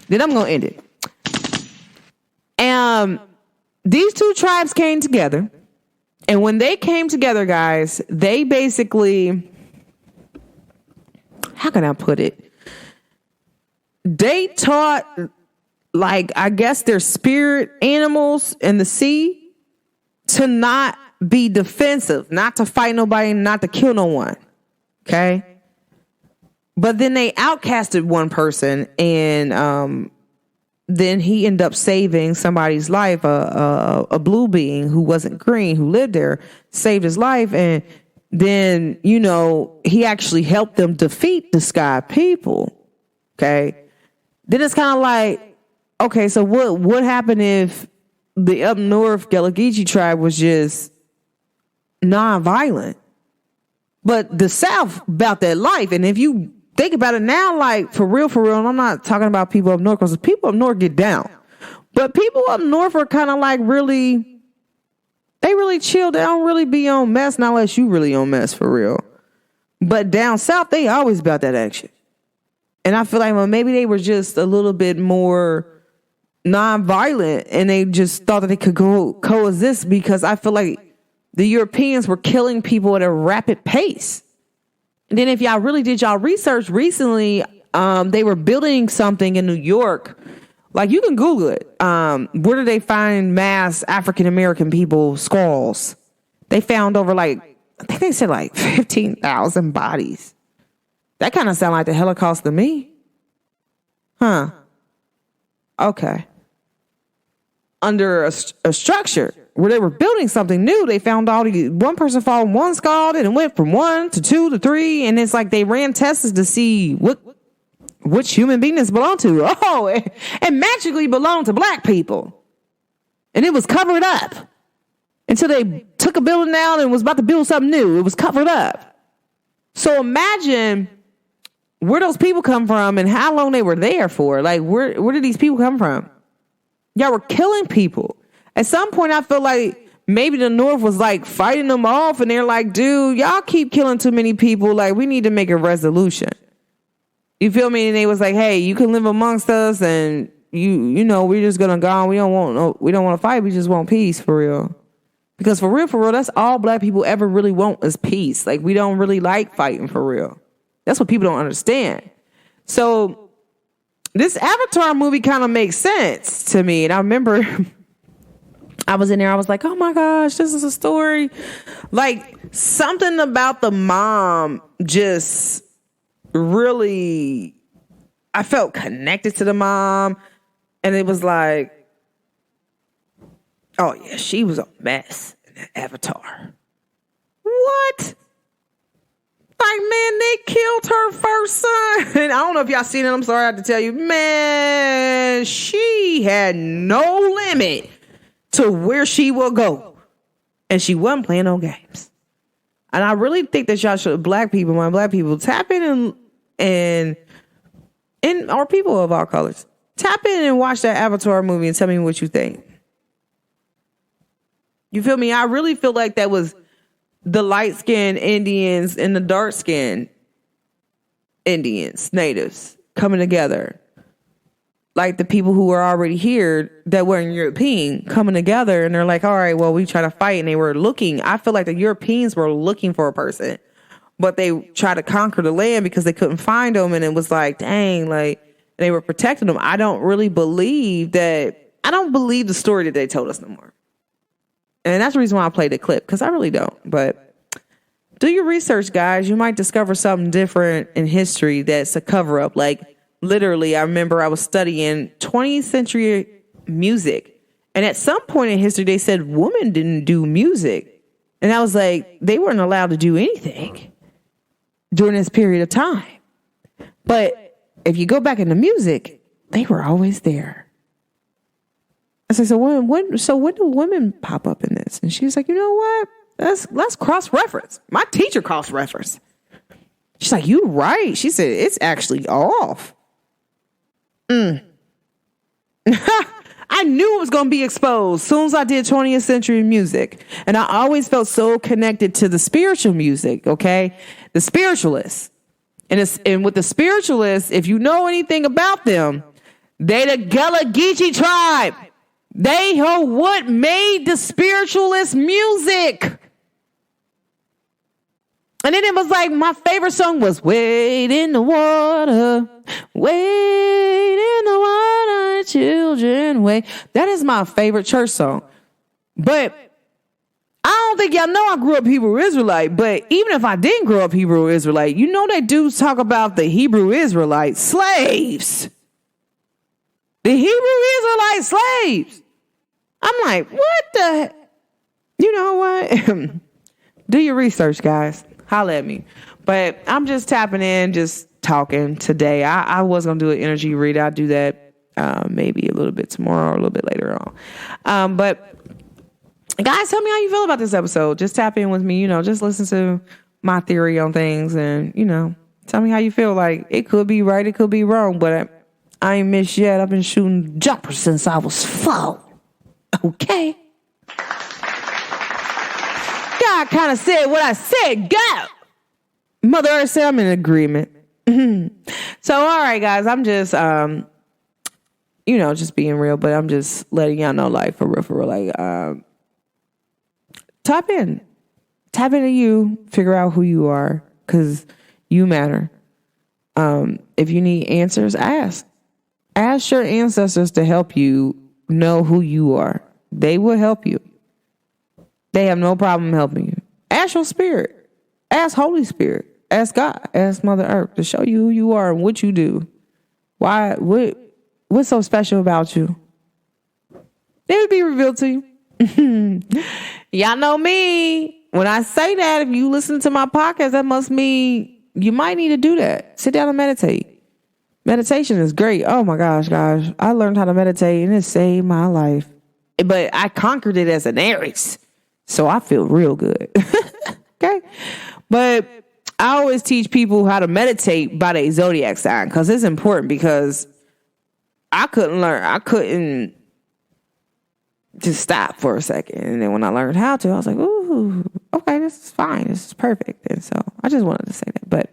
Then I'm gonna end it. These 2 tribes came together, and when they came together, guys, they basically, how can I put it? They taught, like, I guess their spirit animals in the sea to not be defensive, not to fight nobody, not to kill no one. Okay. But then they outcasted one person, and then he ended up saving somebody's life, a blue being who wasn't green, who lived there, saved his life. And then, he actually helped them defeat the Sky people. Okay. Then it's kind of like, okay, so what happened if the up north Gullah Geechee tribe was just non-violent? But the South about that life. And if you think about it now, like for real, and I'm not talking about people up north because people up north get down. But people up north are kind of like they really chill. They don't really be on mess, not unless you really on mess for real. But down south, they always about that action. And I feel like, well, maybe they were just a little bit more non-violent and they just thought that they could coexist because I feel like the Europeans were killing people at a rapid pace. And then if y'all really did y'all research recently, they were building something in New York. Like, you can Google it. Where did they find mass African-American people skulls? They found over I think they said 15,000 bodies. That kind of sound like the Holocaust to me. Huh. Okay. Under a structure where they were building something new, they found one person found one skull and it went from 1 to 2 to 3. And it's like they ran tests to see which human being this belonged to. Oh, and magically belonged to black people. And it was covered up until they took a building down and was about to build something new. It was covered up. So imagine where those people come from and how long they were there for. Like, where did these people come from? Y'all were killing people. At some point, I feel like maybe the North was fighting them off and they're like, dude, y'all keep killing too many people. Like, we need to make a resolution. You feel me? And they was like, hey, you can live amongst us and we're just going to go on. We don't want to fight. We just want peace for real. Because for real, that's all black people ever really want is peace. Like, we don't really like fighting for real. That's what people don't understand. So this Avatar movie kind of makes sense to me. And I remember I was in there, I was like, oh my gosh, this is a story. Like, something about the mom just really, I felt connected to the mom. And it was like, oh yeah, she was a mess in that Avatar. What? Like, man, they killed her first son. And I don't know if y'all seen it. I'm sorry I have to tell you. Man, she had no limit to where she will go. And she wasn't playing no games. And I really think that y'all should, black people, tap in and or people of all colors, tap in and watch that Avatar movie and tell me what you think. You feel me? I really feel like that was the light-skinned Indians and the dark-skinned Indians, natives, coming together. Like the people who were already here that weren't European coming together, and they're like, all right, well, we try to fight, and they were looking. I feel like the Europeans were looking for a person, but they tried to conquer the land because they couldn't find them, and it was like, dang, like, they were protecting them. I don't believe the story that they told us no more. And that's the reason why I played the clip, because I really don't. But do your research, guys. You might discover something different in history that's a cover-up. Like, literally, I remember I was studying 20th century music. And at some point in history, they said women didn't do music. And I was like, they weren't allowed to do anything during this period of time. But if you go back into music, they were always there. I said, so when do women pop up in this? And she was like, you know what? Let's cross-reference. My teacher cross-reference. She's like, you right. She said, it's actually off. I knew it was going to be exposed as soon as I did 20th century music. And I always felt so connected to the spiritual music, okay? The spiritualists. And with the spiritualists, if you know anything about them, they the Gullah Geechee tribe. They are what made the spiritualist music. And then it was like, my favorite song was Wade in the Water, Wade in the Water, Children, Wade. That is my favorite church song. But I don't think y'all know I grew up Hebrew Israelite, but even if I didn't grow up Hebrew Israelite, you know they do talk about the Hebrew Israelite slaves. The Hebrew Israelite slaves. I'm like, what the? You know what? Do your research, guys. Holla at me. But I'm just tapping in, just talking today. I was going to do an energy read. I'll do that maybe a little bit tomorrow or a little bit later on. But guys, tell me how you feel about this episode. Just tap in with me, just listen to my theory on things and, tell me how you feel. Like, it could be right, it could be wrong, but I ain't missed yet. I've been shooting jumpers since I was 4. Okay. God kind of said what I said. Go. Mother Earth said I'm in agreement. So, all right, guys, I'm just, just being real, but I'm just letting y'all know, like, for real, like, tap into you, figure out who you are, because you matter. If you need answers, ask your ancestors to help you know who you are. They will help you. They have no problem helping you. Ask your spirit. Ask Holy Spirit. Ask God. Ask Mother Earth to show you who you are and what you do. Why? What's so special about you? It will be revealed to you. Y'all know me. When I say that, if you listen to my podcast, that must mean you might need to do that. Sit down and meditate. Meditation is great. Oh my gosh, guys. I learned how to meditate and it saved my life. But I conquered it as an Aries. So I feel real good. Okay. But I always teach people how to meditate by their zodiac sign because it's important, because I couldn't just stop for a second. And then when I learned how to, I was like, ooh, okay, this is fine. This is perfect. And so I just wanted to say that. But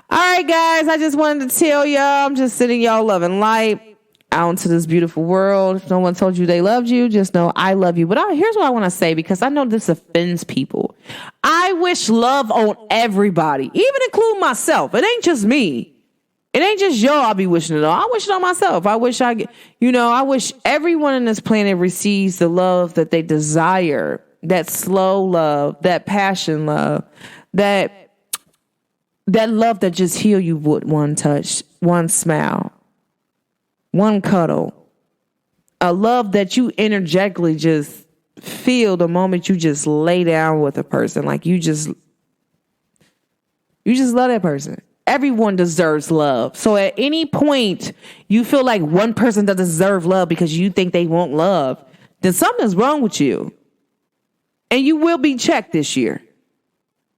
all right, guys, I just wanted to tell y'all, I'm just sending y'all love and light out into this beautiful world. If no one told you they loved you, just know I love you. But here's what I want to say, because I know this offends people. I wish love on everybody, even include myself. It ain't just me. It ain't just y'all I be wishing it on. I wish it on myself. I wish I wish everyone on this planet receives the love that they desire. That slow love, that passion love, that love that just heal you with one touch, one smile, one cuddle. A love that you energetically just feel the moment you just lay down with a person. Like you just love that person. Everyone deserves love. So at any point you feel like one person doesn't deserve love because you think they want love, then something's wrong with you. And you will be checked this year.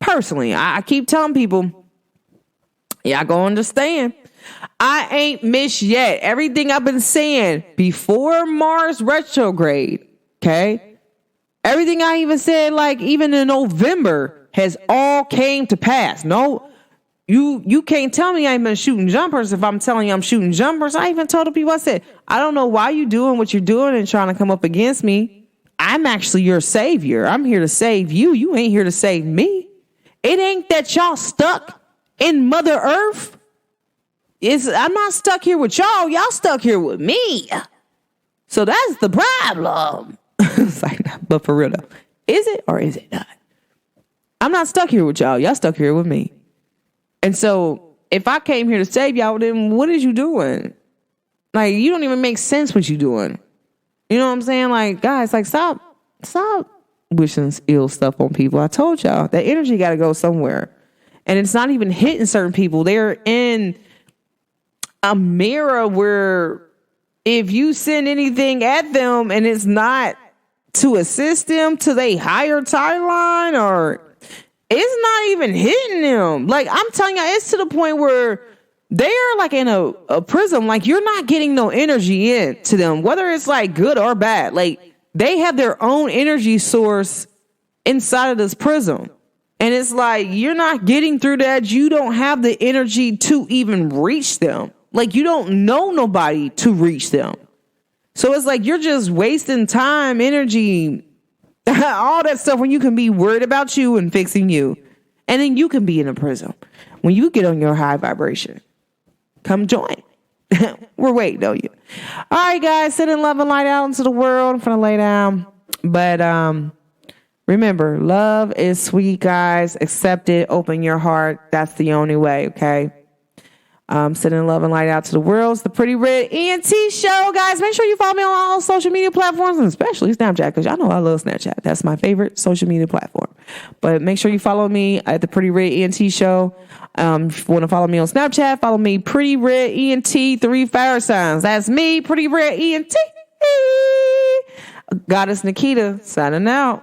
Personally, I keep telling people, y'all gonna understand. I ain't missed yet. Everything I've been saying before Mars retrograde, okay? Everything I even said, like even in November, has all came to pass. No, you can't tell me I ain't been shooting jumpers if I'm telling you I'm shooting jumpers. I even told the people, I said, I don't know why you doing what you're doing and trying to come up against me. I'm actually your savior. I'm here to save you. You ain't here to save me. It ain't that y'all stuck in Mother Earth. I'm not stuck here with y'all. Y'all stuck here with me. So that's the problem. It's like, but for real though, is it or is it not? I'm not stuck here with y'all. Y'all stuck here with me. And so if I came here to save y'all, then what is you doing? Like, you don't even make sense what you doing. You know what I'm saying? Like, guys, like, stop wishing ill stuff on people. I told y'all that energy got to go somewhere. And it's not even hitting certain people. They're in a mirror where if you send anything at them and it's not to assist them to their higher timeline, or it's not even hitting them. Like, I'm telling you, it's to the point where they're like in a prism. Like, you're not getting no energy in to them, whether it's like good or bad. Like, they have their own energy source inside of this prism. And it's like, you're not getting through that. You don't have the energy to even reach them. Like, you don't know nobody to reach them. So it's like, you're just wasting time, energy, all that stuff when you can be worried about you and fixing you. And then you can be in a prism when you get on your high vibration. Come join. We're waiting on you. All right, guys, sending love and light out into the world. I'm going to lay down. But remember, love is sweet, guys. Accept it. Open your heart. That's the only way, okay? Sending love and light out to the world. It's the Pretty Red ENT Show, guys. Make sure you follow me on all social media platforms, and especially Snapchat, because y'all know I love Snapchat. That's my favorite social media platform. But make sure you follow me at the Pretty Red ENT Show. If you want to follow me on Snapchat, follow me, Pretty Red ENT, 3 fire signs. That's me, Pretty Red ENT. Goddess Nikita, signing out.